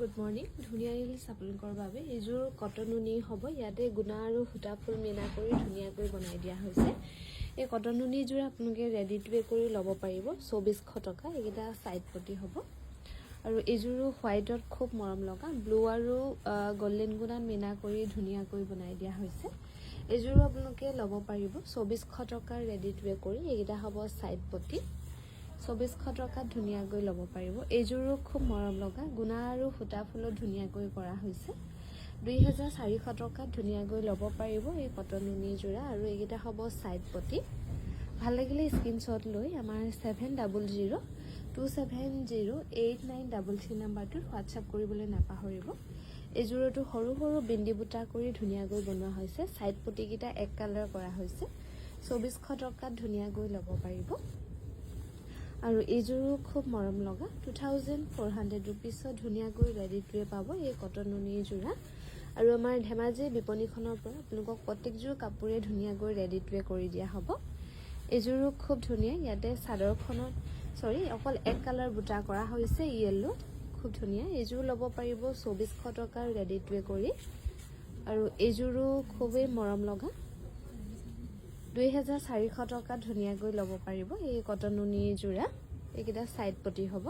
good morning ধুনীয়া reels আপোনালোকৰ বাবে এইযোৰ কটন নুনি হ'ব ইয়াতে গুণা আৰু সূতা ফুল মিনা কৰি ধুনীয়াকৈ বনাই দিয়া হৈছে এই কটন নুনিযোৰ আপোনালোকে ৰেডি টু ৱে কৰি ল'ব পাৰিব 2400 টকা এইকেইটা সাইড পটি হ'ব আৰু এইযোৰো হোৱাইটত খুব মৰম লগা ব্লু আৰু গোল্ডেন গুণাত মিনা কৰি ধুনীয়াকৈ বনাই দিয়া হৈছে এইযোৰো আপোনালোকে ল'ব পাৰিব 2400 টকা ৰেডি টু ৱে কৰি এইকেইটা হ'ব সাইড পটি 2400 টকাত ধুনীয়াকৈ ল'ব পাৰিব এইযোৰো খুব মৰম লগা গুণা আৰু সূতা ফুলত ধুনীয়াকৈ কৰা হৈছে 2400 টকাত ধুনীয়াকৈ ল'ব পাৰিব এই কটন নুনি যোৰা আৰু এইকেইটা হ'ব সাইড পটি ভাল লাগিলে স্ক্ৰিনশ্বট লৈ আমাৰ 7002708933 নম্বৰটোত হোৱাটছআপ কৰিবলৈ নাপাহৰিব এইযোৰটো সৰু সৰু বিন্দি বুটা কৰি ধুনীয়াকৈ বনোৱা হৈছে সাইড পটি কেইটা এক কালাৰ কৰা হৈছে 2400 টকাত ধুনীয়াকৈ ল'ব পাৰিব আৰু এইযোৰো খুব মৰম লগা 2400 रुपीसত ধুনীয়াকৈ ৰেডি টু ৱে পাব এই কটন নুনি যোৰা আৰু আমাৰ ধেমাজি বিপণীখনৰ পৰা আপোনালোকক প্ৰত্যেকযোৰ কাপোৰে ধুনীয়াকৈ ৰেডি টু ৱে কৰি দিয়া হ'ব এইযোৰো খুব ধুনীয়া ইয়াতে চাদৰখনত অকল এক কালাৰ বুটা কৰা হৈছে ইয়েলো খুব ধুনীয়া এইযোৰ ল'ব পাৰিব 2400 টকাৰ ৰেডি টু ৱে কৰি আৰু এইযোৰো খুবেই মৰম লগা 2400 টকা ধুনীয়াকৈ ল'ব পাৰিব এই কটন নুনি যোৰা এইকেইটা সাইড পটি হ'ব